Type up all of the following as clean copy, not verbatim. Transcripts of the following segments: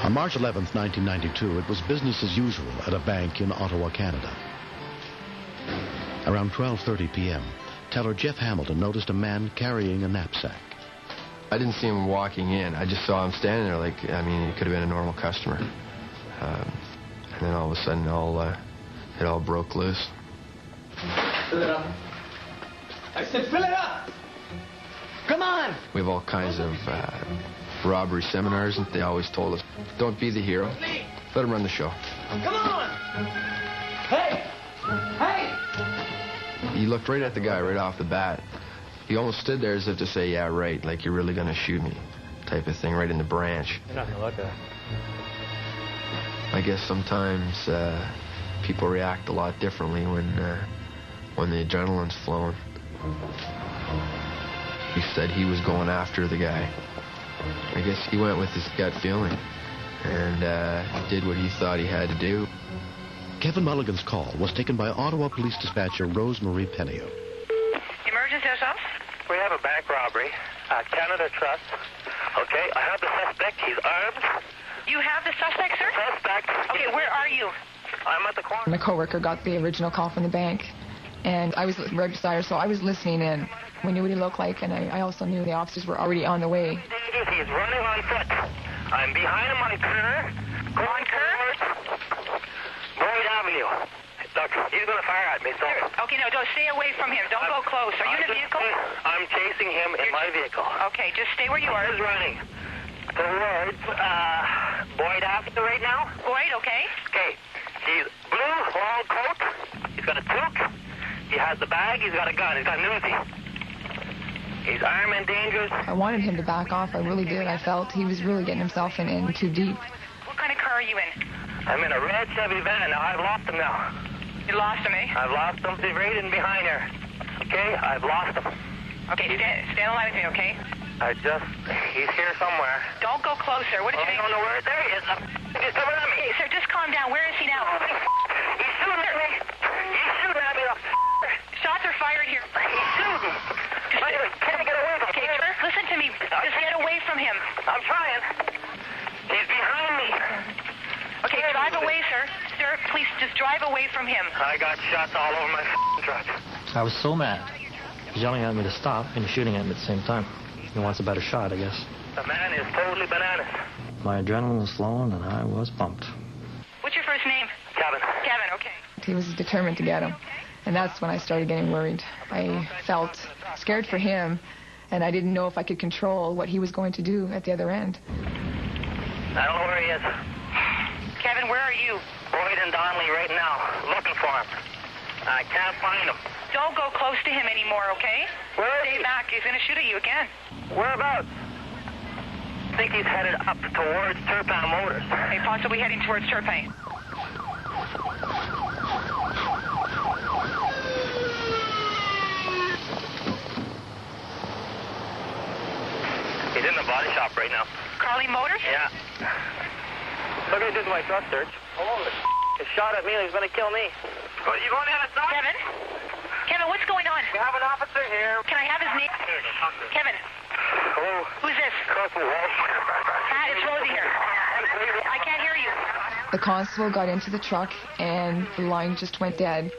On March 11th, 1992, it was business as usual at a bank in Ottawa, Canada. Around 12:30 p.m., teller Jeff Hamilton noticed a man carrying a knapsack. I didn't see him walking in. I just saw him standing there like, I mean, he could have been a normal customer. And then all of a sudden, it all broke loose. Fill it up. I said fill it up! Come on! We have all kinds of robbery seminars, and they always told us, don't be the hero. Let him run the show. Come on! Hey! Hey! He looked right at the guy right off the bat. He almost stood there as if to say, yeah, right, like you're really going to shoot me, type of thing, right in the branch. You're not going to look at it. I guess sometimes people react a lot differently when the adrenaline's flowing. He said he was going after the guy. I guess he went with his gut feeling and did what he thought he had to do. Kevin Mulligan's call was taken by Ottawa Police Dispatcher Rosemarie Penio. Emergency yourself? We have a bank robbery, Canada Trust. Okay, I have the suspect. He's armed. You have the suspect, sir? Suspect. Okay, where are you? I'm at the corner. My coworker got the original call from the bank, and I was right beside her, so I was listening in. We knew what he looked like, and I also knew the officers were already on the way. He's running on foot. I'm behind him on Kerr. On Kerr? Boyd Avenue. Look, he's going to fire at me, so... Okay, no, don't stay away from him. Don't go close. Are you in a vehicle? I'm chasing him in my vehicle. Okay, just stay where you are. He's running towards Boyd Avenue right now. Boyd, okay. Okay. He's blue, long coat. He's got a toque. He has the bag. He's got a gun. He's got an Uzi. He's armed and dangerous. I wanted him to back off. I really did. I felt he was really getting himself in too deep. What kind of car are you in? I'm in a red Chevy van. Now, I've lost him now. You lost him, eh? I've lost him. He's right in behind her. Okay? I've lost him. Okay, stand on line with me, okay? He's here somewhere. Don't go closer. What did you I don't know where. There he is. He's coming at me. Hey, sir, just calm down. Where is he now? He's shooting at me. He's shooting at me. Shots are fired here. He's shooting. Can I get away from him? Okay, sir, listen to me. Just get away from him. I'm trying. He's behind me. Okay, drive away, sir. Sir, please just drive away from him. I got shots all over my truck. I was so mad. He's yelling at me to stop and shooting at me at the same time. He wants a better shot, I guess. The man is totally bananas. My adrenaline was flowing, and I was pumped. What's your first name? Kevin. Kevin, okay. He was determined to get him, and that's when I started getting worried. I felt scared for him, and I didn't know if I could control what he was going to do at the other end. I don't know where he is. Kevin, where are you? Boyd and Donnelly right now, looking for him. I can't find him. Don't go close to him anymore, okay? Where is Stay he? back. He's going to shoot at you again. Whereabouts? I think he's headed up towards Turpin Motors. Okay, possibly heading towards Turpin. He's in the body shop right now. Carly Motors? Yeah. Look at this, my truck search. Holy he shot at me and he's going to kill me. What, you going to have a shot? Kevin? Kevin, what's going on? We have an officer here. Can I have his name? Kevin. Hello? Who's this? Constable Walsh. Pat, it's Rosie here. I can't hear you. The constable got into the truck, and the line just went dead.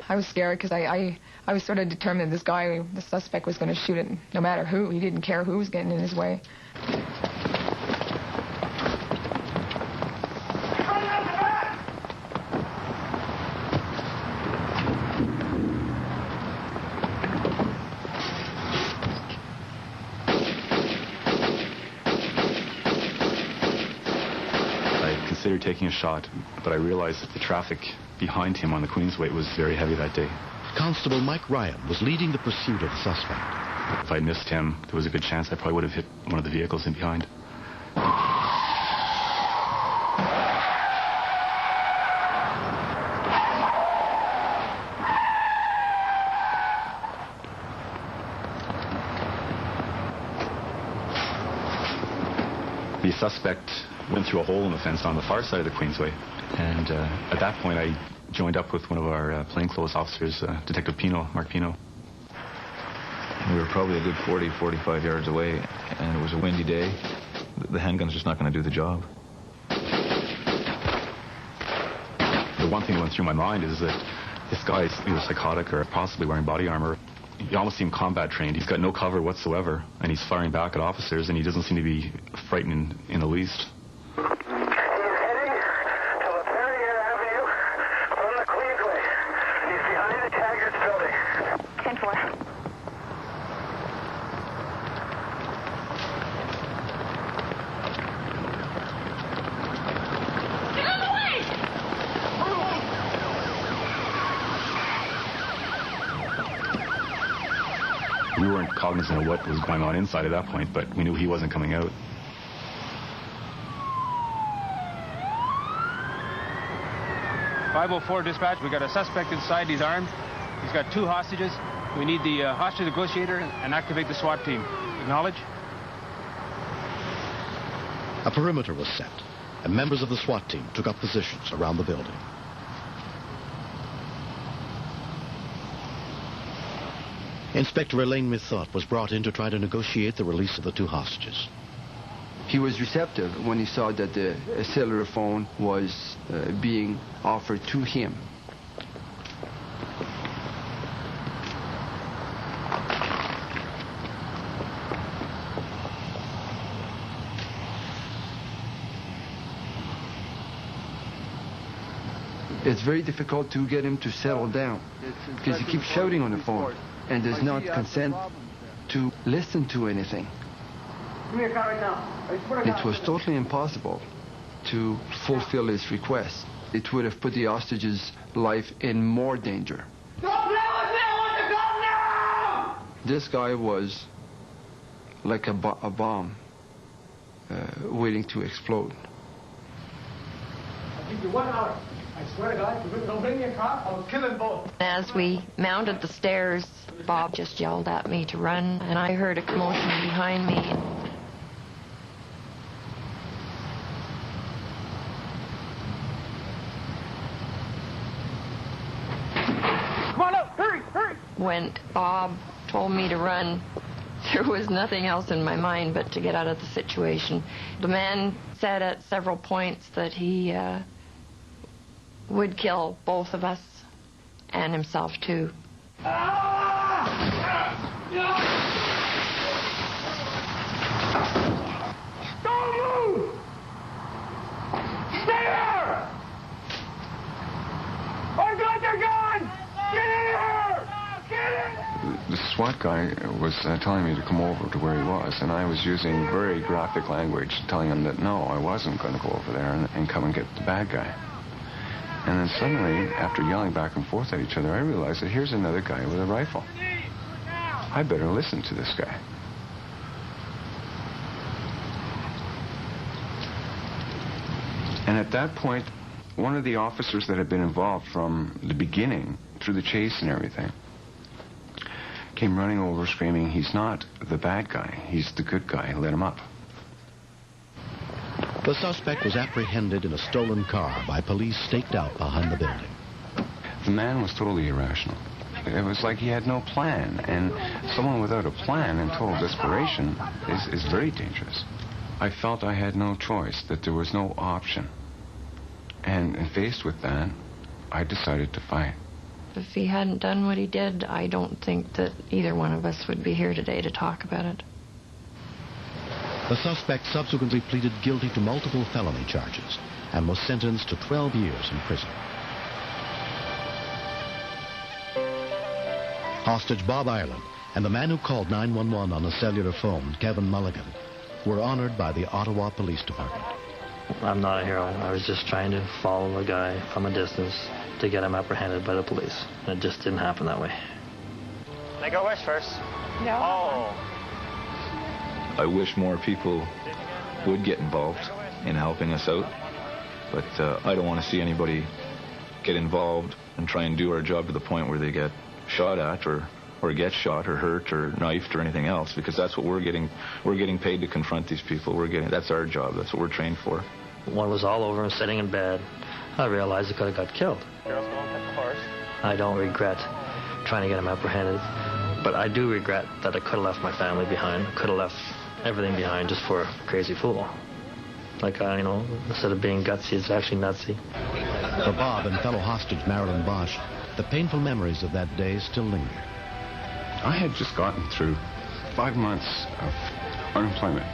I was scared because I was sort of determined this guy, the suspect, was going to shoot it no matter who. He didn't care who was getting in his way. Considered taking a shot, but I realized that the traffic behind him on the Queensway was very heavy that day. Constable Mike Ryan was leading the pursuit of the suspect. If I'd missed him, there was a good chance I probably would have hit one of the vehicles in behind. The suspect went through a hole in the fence on the far side of the Queensway, and at that point I joined up with one of our plainclothes officers, Detective Pino, Mark Pino. We were probably a good 40, 45 yards away, and it was a windy day. The handgun's just not going to do the job. The one thing that went through my mind is that this guy is either psychotic or possibly wearing body armor. You almost seem combat trained. He's got no cover whatsoever, and he's firing back at officers, and he doesn't seem to be frightened in the least. He's heading to La Perrier Avenue from the Queensway. He's behind the Taggart's building. 10-4. We weren't cognizant of what was going on inside at that point, but we knew he wasn't coming out. .504 dispatch, we got a suspect inside, he's armed. He's got 2 hostages. We need the hostage negotiator and activate the SWAT team. Acknowledge? A perimeter was set, and members of the SWAT team took up positions around the building. Inspector Elaine Methot was brought in to try to negotiate the release of the 2 hostages. He was receptive when he saw that the cellular phone was being offered to him. It's very difficult to get him to settle down because he keeps shouting on the phone and does not consent to listen to anything. Give me a car right now. It was totally impossible to fulfill his request. It would have put the hostage's life in more danger. Don't play with me! I want to go now! This guy was like a bomb waiting to explode. I'll give you 1 hour. I swear to God, if you don't bring me a car, I'll kill them both. As we mounted the stairs, Bob just yelled at me to run, and I heard a commotion behind me. Come on out! Hurry! Hurry! When Bob told me to run, there was nothing else in my mind but to get out of the situation. The man said at several points that he would kill both of us and himself too. Don't move! Stay there! I got your gun! Get in here! Get in! The SWAT guy was telling me to come over to where he was, and I was using very graphic language, telling him that no, I wasn't going to go over there and come and get the bad guy. And then suddenly, after yelling back and forth at each other, I realized that here's another guy with a rifle. I better listen to this guy. And at that point, one of the officers that had been involved from the beginning, through the chase and everything, came running over screaming, "He's not the bad guy, he's the good guy, let him up." The suspect was apprehended in a stolen car by police staked out behind the building. The man was totally irrational. It was like he had no plan, and someone without a plan in total desperation is very dangerous. I felt I had no choice, that there was no option. And faced with that, I decided to fight. If he hadn't done what he did, I don't think that either one of us would be here today to talk about it. The suspect subsequently pleaded guilty to multiple felony charges and was sentenced to 12 years in prison. Hostage Bob Ireland and the man who called 911 on a cellular phone, Kevin Mulligan, were honored by the Ottawa Police Department. I'm not a hero. I was just trying to follow the guy from a distance to get him apprehended by the police. And it just didn't happen that way. Can I go west first? No. Oh. I wish more people would get involved in helping us out, but I don't want to see anybody get involved and try and do our job to the point where they get shot at or get shot or hurt or knifed or anything else, because that's what we're getting paid to confront these people. That's our job. That's what we're trained for. One was all over and sitting in bed. I realized he could have got killed. Girls going cut the horse. I don't regret trying to get him apprehended, but I do regret that I could have left my family behind, could have left everything behind just for a crazy fool. Like, instead of being gutsy, it's actually nutsy. For Bob and fellow hostage Marilyn Bosch, the painful memories of that day still linger. I had just gotten through 5 months of unemployment.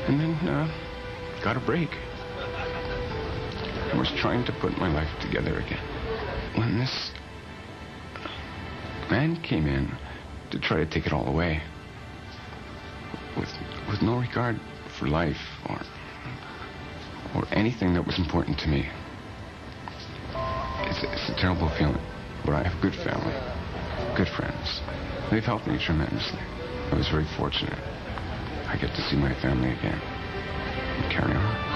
And then got a break. I was trying to put my life together again. When this man came in to try to take it all away, with no regard for life or anything that was important to me. It's a terrible feeling, but I have good family, good friends. They've helped me tremendously. I was very fortunate. I get to see my family again and carry on.